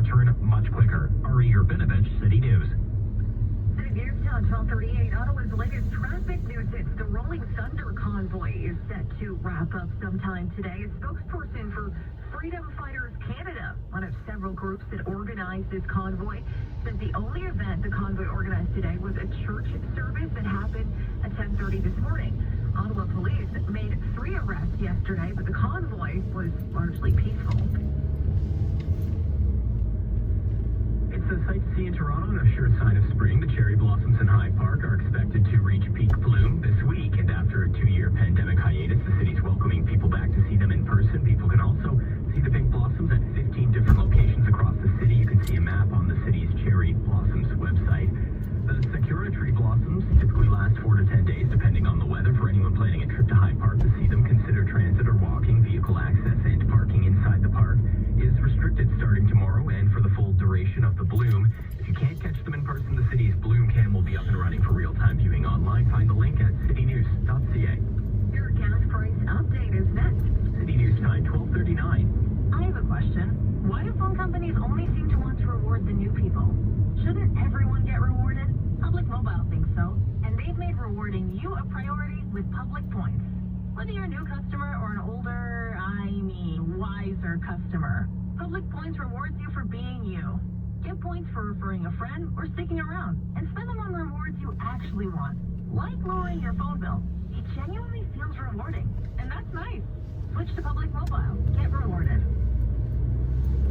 return much quicker. Ari Urbinovich, City News. City News Now 12:38. Ottawa's latest traffic news. It's the Rolling Thunder convoy is set to wrap up sometime today. A spokesperson for Freedom Fighters Canada, one of several groups that organized this convoy, said the only event the convoy organized today was a church service that happened at 10:30 this morning. Ottawa police made 3 arrests yesterday, but the convoy was largely peaceful. It's a sight to see in Toronto and a sure sign of spring. The cherry blossoms in Hyde Park are expected to reach peak bloom this week. And after a 2-year pandemic hiatus, the city's welcoming people back to see them in person. People can also see the pink blossoms at 15 different locations across the city. You can see a map on the city's cherry blossoms website. The Sakura tree blossoms typically last 4 to 10 days, depending on the weather. For anyone planning a trip to Hyde Park to see them, consider transit or walking. Vehicle access and parking inside the park is restricted starting tomorrow and for the full duration of the bloom. If you can't catch them in person, the city's Bloom Cam will be up and running for real-time viewing online. Find the link at citynews.ca. Your gas price update is next. City News Time, 12:39. I have a question. Why do phone companies only seem to want to reward the new people? Shouldn't everyone get rewarded? Public Mobile thinks so, and they've made rewarding you a priority with Public Points. Whether you're a new customer or an older, wiser customer, Public Points rewards you for being you. Get points for referring a friend or sticking around, and spend them on rewards you actually want, like lowering your phone bill. It genuinely feels rewarding, and that's nice. Switch to Public Mobile. Get rewarded.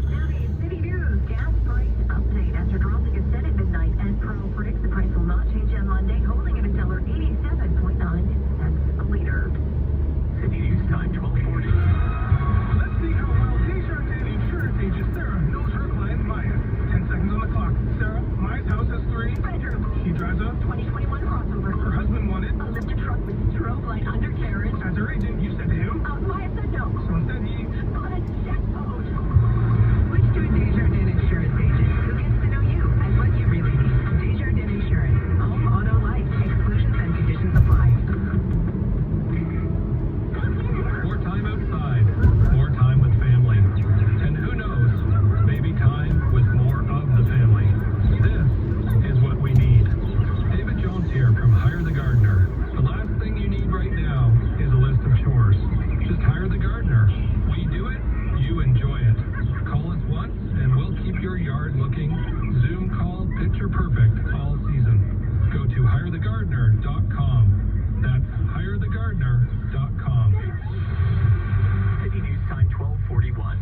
Now the City News gas price update. After dropping a cent at midnight, Enpro predicts the price will not change on Monday, holding at $1.87.9 a liter. City News Time, 12:40. Let's see how well Desjardins Insurance agent Sarah knows her client Maya. 10 seconds on the clock. Sarah, Maya's house has 3 bedrooms. She drives a 2021 crossover. Her husband wanted A lifted truck with strobe light undercarriage. as her agent. You said to him. Maya said no. So instead he On a jet boat. Switch to a Desjardins Insurance agent who gets to know you and what you really need. Desjardins Insurance. Home, auto, life. Exclusions and conditions apply. more time outside, more time with family, and who knows, maybe time with more of the family. This is what we need. David Jones here from Hire the Gardener. The last thing you need right now is a list of chores. Just hire the gardener. We do it, you enjoy it. Call us once and we'll keep your yard looking Zoom call picture perfect all season. Go to hirethegardener.com. That's hirethegardener.com. City News Time, 12:41.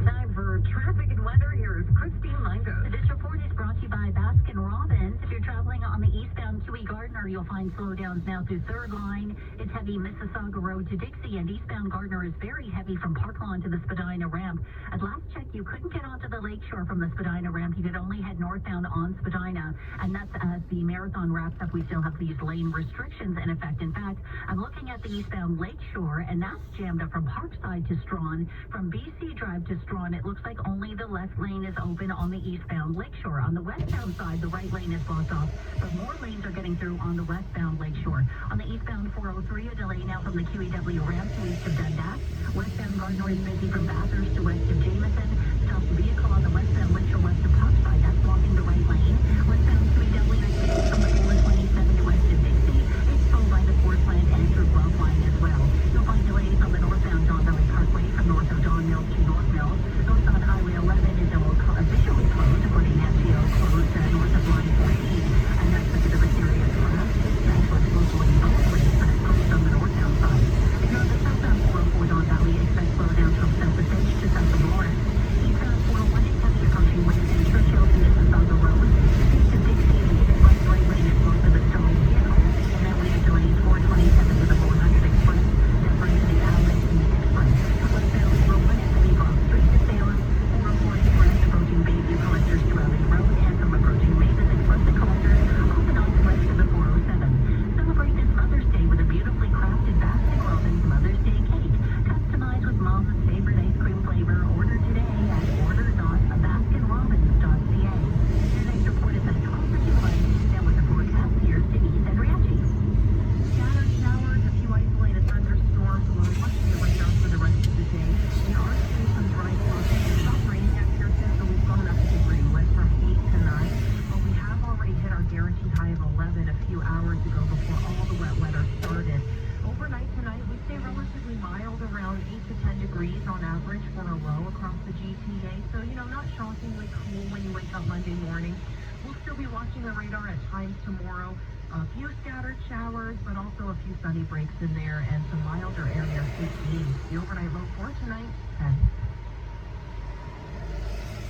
Time for traffic and weather. Here is Christine Lango. This report is brought to you by Baskin Robbins. If you're traveling on the eastbound Huey Gardner, you'll find slowdowns now through 3rd Line. It's heavy Mississauga Road to Dixie, and eastbound Gardner is very heavy from Park Lawn to the Spadina Ramp. At last check, you couldn't get onto the Lakeshore from the Spadina Ramp. You could only head northbound on Spadina, and that's as the marathon wraps up. We still have these lane restrictions in effect. In fact, I'm looking at the eastbound Lakeshore, and that's jammed up from Parkside to Strawn. From BC Drive to Strawn, it looks like only the left lane is open on the eastbound Lakeshore. On the westbound side, the right lane is blocked off, but more lanes are getting through on the westbound Lakeshore. On the eastbound 403, a delay now from the QEW ramp to east of Dundas. Westbound Gardner is busy from Bathurst to west of Jameson. Stopped vehicle on the westbound Lakeshore west of Parkside. That's blocking the right lane. Westbound QEW is busy from the 427 to west of Dixie. It's sold by the Portland and through Glove Line as well. You'll find delays on the northbound Don Valley Parkway from north of Don Mills to North Mills. Northbound Highway 11 is officially closed, according to FCO, closed north of Line 14. And that's because of a serious crash. That's what's locally both ways, but it's closed on the northbound side. If you're on the southbound 404 Don Valley, expect slowdowns from south of Finch to south of Lawrence. Eastbound 401 is heavy approaching West and Churchill to Mississauga Road. watching the radar at times tomorrow. A few scattered showers, but also a few sunny breaks in there and some milder areas 15. The overnight low for tonight, 10.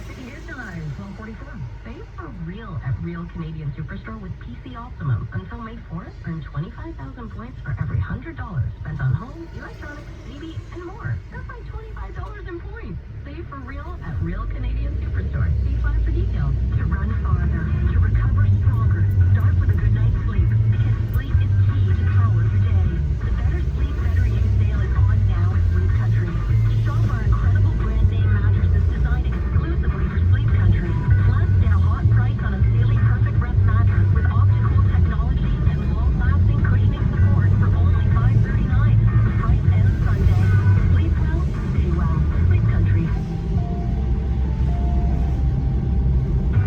City News Time, 12:44. Save for real at Real Canadian Superstore with PC Optimum. Until May 4th, earn 25,000 points for every $100 spent on home, electronics, TV, and more. That's like $25 in points. Save for real at Real Canadian Superstore. See flat for details. To run farther, to recover stronger, start with a good night's sleep. Because sleep is key to power your day. The Better Sleep, Better You sale is on now at Sleep Country. Shop our incredible brand name mattresses designed exclusively for Sleep Country. Plus, get a hot price on a Sealy Perfect Rest mattress with optical technology and long-lasting cushioning support for only $539. The price ends Sunday. Sleep well, stay well. Sleep Country.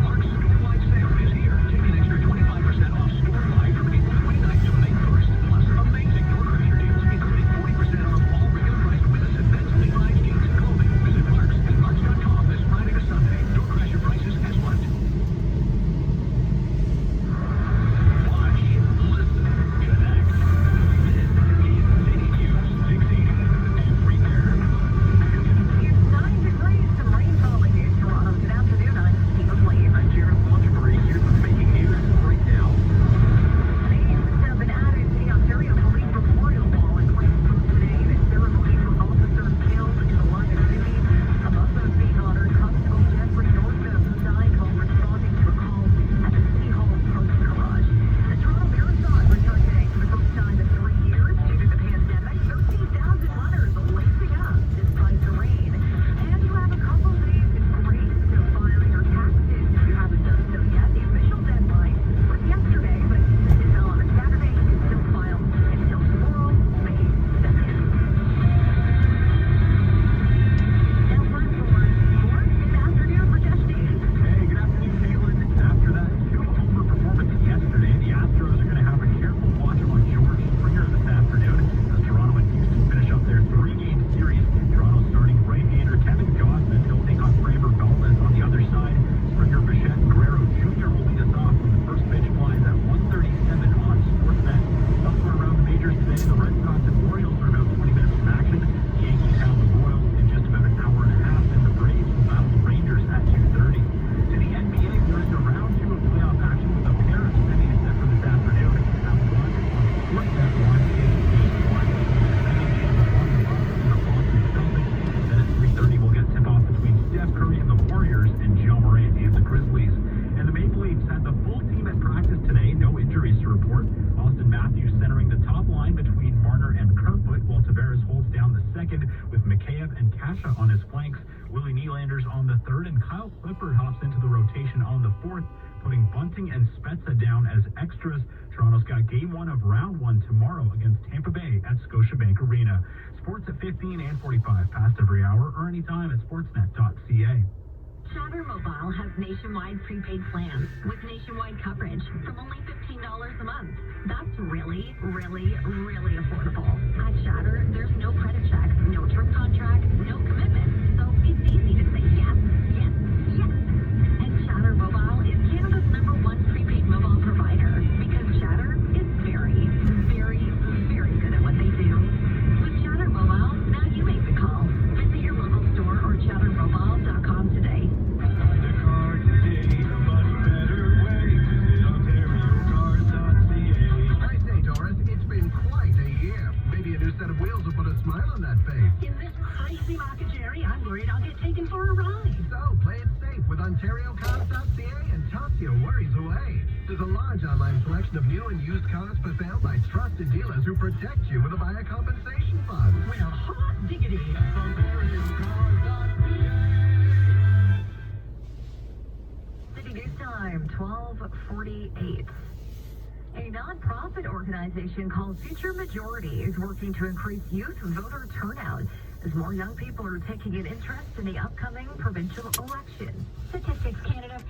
Mark's Storewide sale is here. Take an extra 25% off Storewide from April 29th to May 1st. Plus, amazing door-crusher deals, including 40% off all regular-priced women's and men's Levi's jeans and clothing. Visit Mark's and Marks.com this Friday to Sunday. Door-crusher prices as marked. Watch, listen, connect. This is City News 680. Every there. It's 9 degrees, some rain falling in Toronto. Good afternoon, I'm Steve Blaine. I'm Jared Montgomery. Here's what's making news right now. Names have been added to the Ontario Police Memorial Wall in Queensborough today. The ceremony for officers killed in the line of duty. Among those being honored, Constable Jeffrey Northam, who died while responding to a call at the City Hall Post Garage. The Toronto Marathon returned today for the first time in 3 years due to the pandemic. 13,000 runners lacing up despite the rain. And you have a couple days in grace to file your taxes. If you haven't done so yet, the official deadline was yesterday, but since it fell on a Saturday, you can still file until tomorrow, May 2nd. Now time for more this afternoon for Jeff Davis. Hey, good afternoon, Caitlin. After that two-homer performance yesterday, the Astros are going to have a careful watch on George Springer this afternoon as Toronto and Houston finish up their three-game series. Toronto starting right-hander Kevin Gausman. He'll take on Framber Valdez on the other side. Springer, Bichette, and Guerrero Jr. will lead us off when the first pitch flies at 1:37 on Sportsnet. Elsewhere around the majors today, the Red Sox and Orioles are about 20 minutes from action. The Yankees have the Royals in just about an hour and a half, and the Braves will battle the Rangers at 2:30. To the NBA, we're into round 2 of playoff action with a pair of semis set for this afternoon. At 1 on Sportsnet, one is Game 1. The Boston Celtics. Then at 3:30, we'll get tip-off between Steph Curry and the Warriors and Ja Morant and the Grizzlies. And the Maple Leafs had the full team at practice today. No injuries to report. Austin Matthews centering the top line between Marner and Kerfoot, while Tavares holds down the second with Mikheyev and Kasha on his flanks. Willie Nylander's on the third, and Kyle Clifford hops into the rotation on the fourth, putting Bunting and Spezza down as extras. Toronto's got Game 1 of Round 1 tomorrow against Tampa Bay at Scotiabank Arena. Sports at 15 and 45, past every hour, or anytime at sportsnet.ca. Shatter Mobile has nationwide prepaid plans with nationwide coverage from only $15 a month. That's really, really, really affordable. At Shatter, there's no credit check, no term contract, no commitment, so it's easy to say yes, yes, yes. And Shatter Mobile is Canada's #1 prepaid mobile provider because Shatter is very, very, very good at what they do. With Shatter Mobile, now you make the call. Visit your local store or chattermobile.com today. I say, Doris, it's been quite a year. Maybe a new set of wheels will put a smile on that face. In this crazy market, Jerry, I'm worried I'll get taken for a ride. So, play it safe with OntarioCars.ca and toss your worries away. There's a large online selection of new and used cars for sale by trusted dealers who protect you with a buyer compensation fund. Well, hot diggity. City News Time, 12:48. A nonprofit organization called Future Majority is working to increase youth voter turnout as more young people are taking an interest in the upcoming provincial election. Statistics Canada